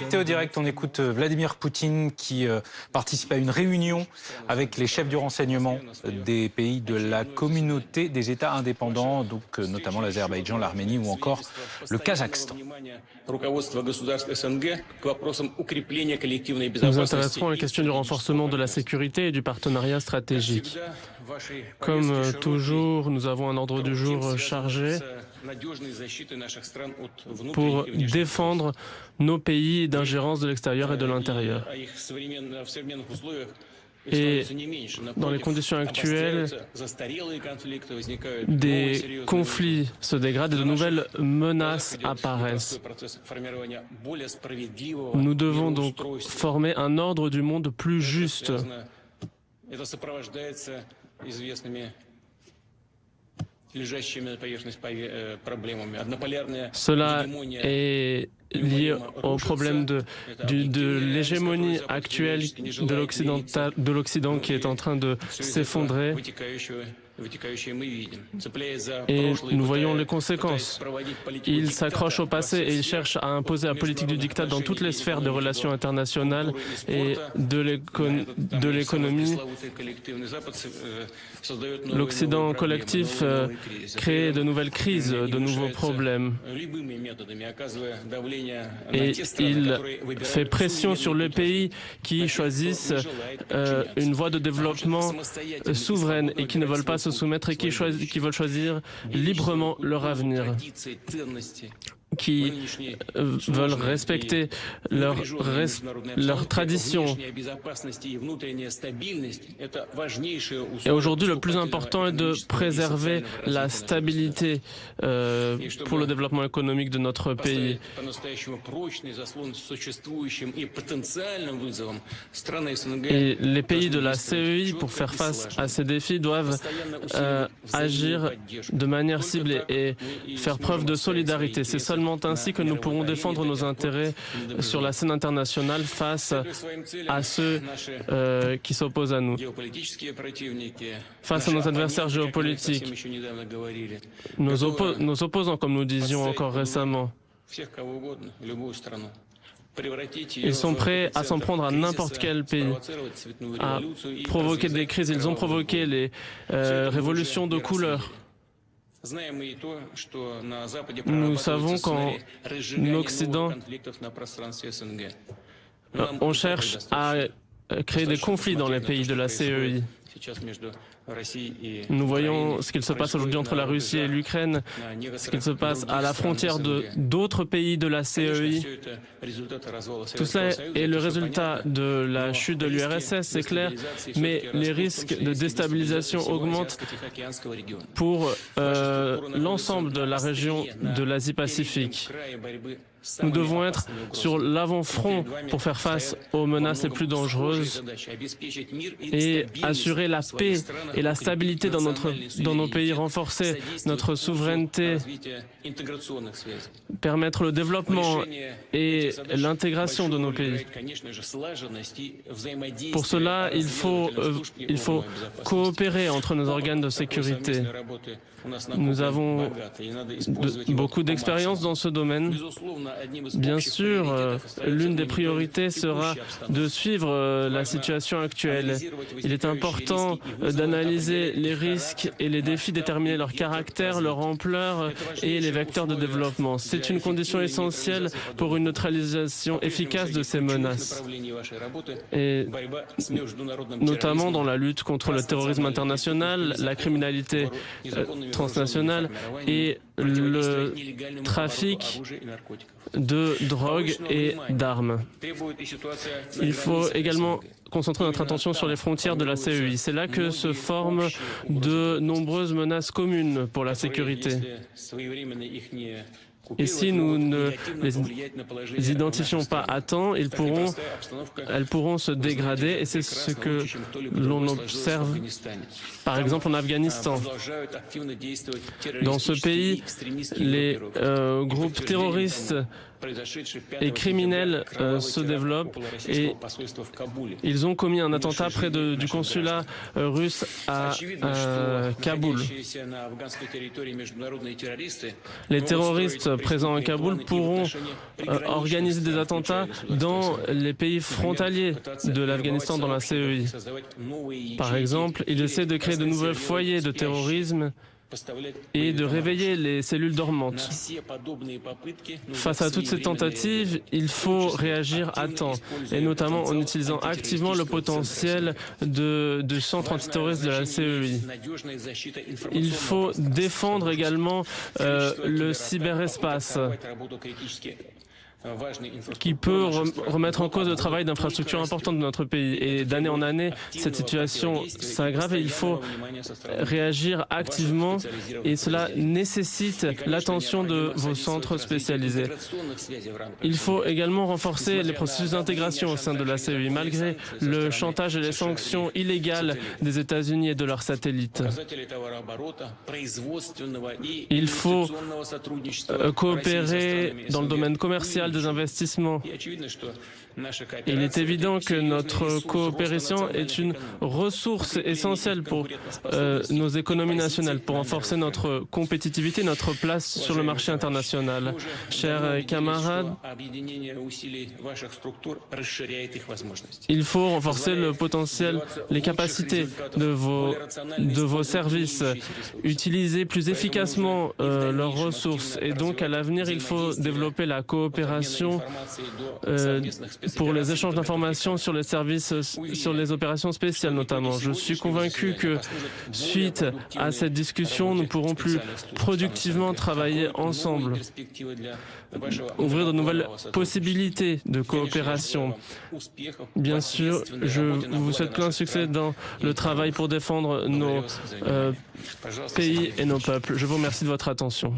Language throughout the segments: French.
Théo Direct, on écoute Vladimir Poutine qui participe à une réunion avec les chefs du renseignement des pays de la communauté des États indépendants, donc notamment l'Azerbaïdjan, l'Arménie ou encore le Kazakhstan. Nous nous intéresserons à la question du renforcement de la sécurité et du partenariat stratégique. Comme toujours, nous avons un ordre du jour chargé pour défendre nos pays d'ingérence de l'extérieur et de l'intérieur. Et dans les conditions actuelles, des conflits se dégradent et de nouvelles menaces apparaissent. Nous devons donc former un ordre du monde plus juste. Cela est lié au problème de l'hégémonie actuelle de l'Occident qui est en train de s'effondrer. Et nous voyons les conséquences. Il s'accroche au passé et il cherche à imposer la politique du diktat dans toutes les sphères des relations internationales et de l'économie. L'Occident collectif crée de nouvelles crises, de nouveaux problèmes. Et il fait pression sur les pays qui choisissent une voie de développement souveraine et qui ne veulent pas se soumettre et qui veulent choisir librement leur avenir, qui veulent respecter leurs traditions. Et aujourd'hui, le plus important est de préserver la stabilité pour le développement économique de notre pays. Et les pays de la CEI, pour faire face à ces défis, doivent agir de manière ciblée et faire preuve de solidarité. C'est seulement ainsi que nous pourrons défendre nos intérêts sur la scène internationale face à ceux qui s'opposent à nous, face à nos adversaires géopolitiques, nos opposants, comme nous disions encore récemment. Ils sont prêts à s'en prendre à n'importe quel pays, à provoquer des crises. Ils ont provoqué les révolutions de couleur. Nous savons qu'en Occident, on cherche à créer des conflits dans les pays de la CEI. Nous voyons ce qu'il se passe aujourd'hui entre la Russie et l'Ukraine, ce qu'il se passe à la frontière d'autres pays de la CEI. Tout cela est le résultat de la chute de l'URSS, c'est clair, mais les risques de déstabilisation augmentent pour l'ensemble de la région de l'Asie-Pacifique. Nous devons être sur l'avant-front pour faire face aux menaces les plus dangereuses et assurer la paix et la stabilité dans nos pays, renforcer notre souveraineté, permettre le développement et l'intégration de nos pays. Pour cela, il faut coopérer entre nos organes de sécurité. Nous avons beaucoup d'expérience dans ce domaine. Bien sûr, l'une des priorités sera de suivre la situation actuelle. Il est important d'analyser les risques et les défis, déterminer leur caractère, leur ampleur et les vecteurs de développement. C'est une condition essentielle pour une neutralisation efficace de ces menaces, et notamment dans la lutte contre le terrorisme international, la criminalité transnationale et le trafic de drogue et d'armes. Il faut également concentrer notre attention sur les frontières de la CEI. C'est là que se forment de nombreuses menaces communes pour la sécurité. Et si nous ne les identifions pas à temps, elles pourront se dégrader, et c'est ce que l'on observe par exemple en Afghanistan. Dans ce pays, les groupes terroristes et criminels se développent et ils ont commis un attentat près du consulat russe à Kaboul. Les terroristes présents à Kaboul pourront organiser des attentats dans les pays frontaliers de l'Afghanistan, dans la CEI. Par exemple, ils essaient de créer de nouveaux foyers de terrorisme et de réveiller les cellules dormantes. Face à toutes ces tentatives, il faut réagir à temps, et notamment en utilisant activement le potentiel du centre antiterroriste de la CEI. Il faut défendre également le cyberespace, qui peut remettre en cause le travail d'infrastructures importantes de notre pays. Et d'année en année, cette situation s'aggrave et il faut réagir activement et cela nécessite l'attention de vos centres spécialisés. Il faut également renforcer les processus d'intégration au sein de la CEI, malgré le chantage et les sanctions illégales des États-Unis et de leurs satellites. Il faut coopérer dans le domaine commercial, des investissements. Il est évident que notre coopération est une ressource essentielle pour nos économies nationales, pour renforcer notre compétitivité, notre place sur le marché international. Chers camarades, il faut renforcer le potentiel, les capacités de vos services, utiliser plus efficacement leurs ressources. Et donc, à l'avenir, il faut développer la coopération pour les échanges d'informations sur les services, sur les opérations spéciales notamment. Je suis convaincu que suite à cette discussion, nous pourrons plus productivement travailler ensemble, ouvrir de nouvelles possibilités de coopération. Bien sûr, je vous souhaite plein succès dans le travail pour défendre nos pays et nos peuples. Je vous remercie de votre attention.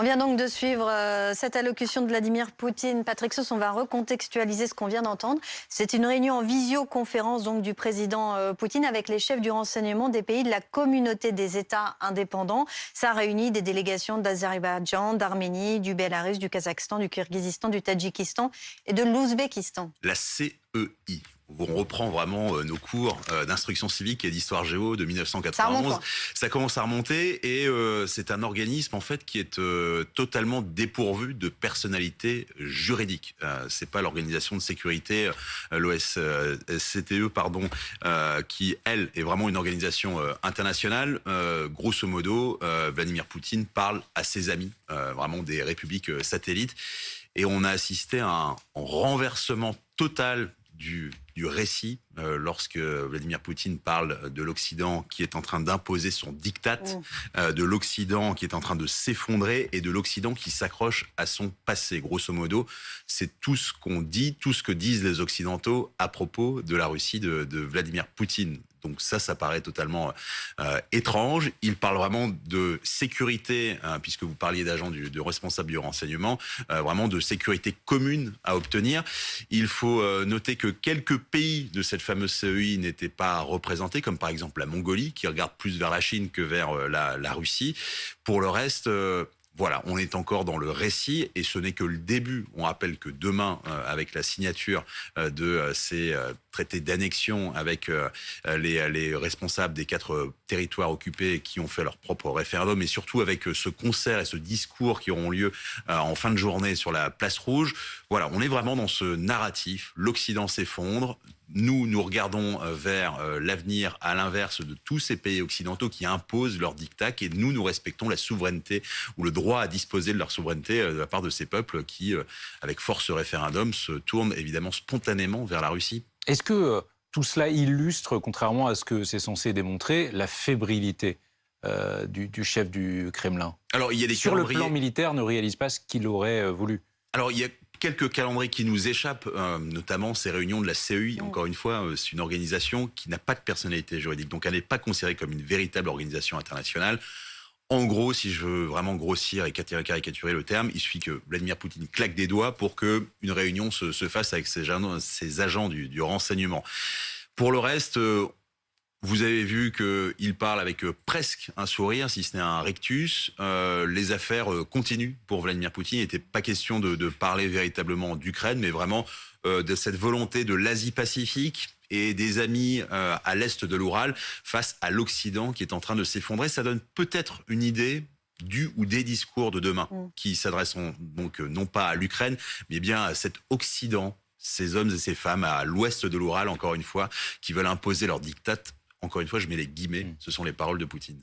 On vient donc de suivre cette allocution de Vladimir Poutine. Patrick Sauce, on va recontextualiser ce qu'on vient d'entendre. C'est une réunion en visioconférence donc, du président Poutine avec les chefs du renseignement des pays de la communauté des États indépendants. Ça réunit des délégations d'Azerbaïdjan, d'Arménie, du Bélarus, du Kazakhstan, du Kirghizistan, du Tadjikistan et de l'Ouzbékistan. La CEI. On reprend vraiment nos cours d'instruction civique et d'histoire géo de 1991. Ça commence à remonter et c'est un organisme en fait qui est totalement dépourvu de personnalité juridique. C'est pas l'organisation de sécurité, l'OSCE, qui elle est vraiment une organisation internationale. Grosso modo, Vladimir Poutine parle à ses amis, vraiment des républiques satellites, et on a assisté à un renversement total du récit lorsque Vladimir Poutine parle de l'Occident qui est en train d'imposer son diktat, de l'Occident qui est en train de s'effondrer et de l'Occident qui s'accroche à son passé. Grosso modo, c'est tout ce qu'on dit, tout ce que disent les Occidentaux à propos de la Russie de Vladimir Poutine. Donc ça paraît totalement étrange. Il parle vraiment de sécurité, puisque vous parliez d'agents de responsables du renseignement, vraiment de sécurité commune à obtenir. Il faut noter que quelques pays de cette fameuse CEI n'étaient pas représentés, comme par exemple la Mongolie, qui regarde plus vers la Chine que vers la Russie. Pour le reste... Voilà, on est encore dans le récit et ce n'est que le début. On rappelle que demain, avec la signature de ces traités d'annexion avec les responsables des 4 territoires occupés qui ont fait leur propre référendum et surtout avec ce concert et ce discours qui auront lieu en fin de journée sur la place rouge, voilà, on est vraiment dans ce narratif. L'Occident s'effondre. Nous regardons vers l'avenir à l'inverse de tous ces pays occidentaux qui imposent leur diktat et nous respectons la souveraineté ou le droit à disposer de leur souveraineté de la part de ces peuples qui, avec force référendum, se tournent évidemment spontanément vers la Russie. Est-ce que tout cela illustre, contrairement à ce que c'est censé démontrer, la fébrilité du chef du Kremlin? Alors, il y a des sur le plan militaire, ne réalise pas ce qu'il aurait voulu. Alors, il y a quelques calendriers qui nous échappent, notamment ces réunions de la CEI. Encore une fois, c'est une organisation qui n'a pas de personnalité juridique, donc elle n'est pas considérée comme une véritable organisation internationale. En gros, si je veux vraiment grossir et caricaturer le terme, il suffit que Vladimir Poutine claque des doigts pour qu'une réunion se fasse avec ces agents du renseignement. Pour le reste, Vous avez vu qu'il parle avec presque un sourire, si ce n'est un rictus. Les affaires continuent pour Vladimir Poutine. Il n'était pas question de parler véritablement d'Ukraine, mais vraiment de cette volonté de l'Asie-Pacifique et des amis à l'est de l'Oural face à l'Occident qui est en train de s'effondrer. Ça donne peut-être une idée du ou des discours de demain qui s'adresseront donc non pas à l'Ukraine, mais bien à cet Occident, ces hommes et ces femmes à l'ouest de l'Oural, encore une fois, qui veulent imposer leur diktat. Encore une fois, je mets les guillemets, ce sont les paroles de Poutine.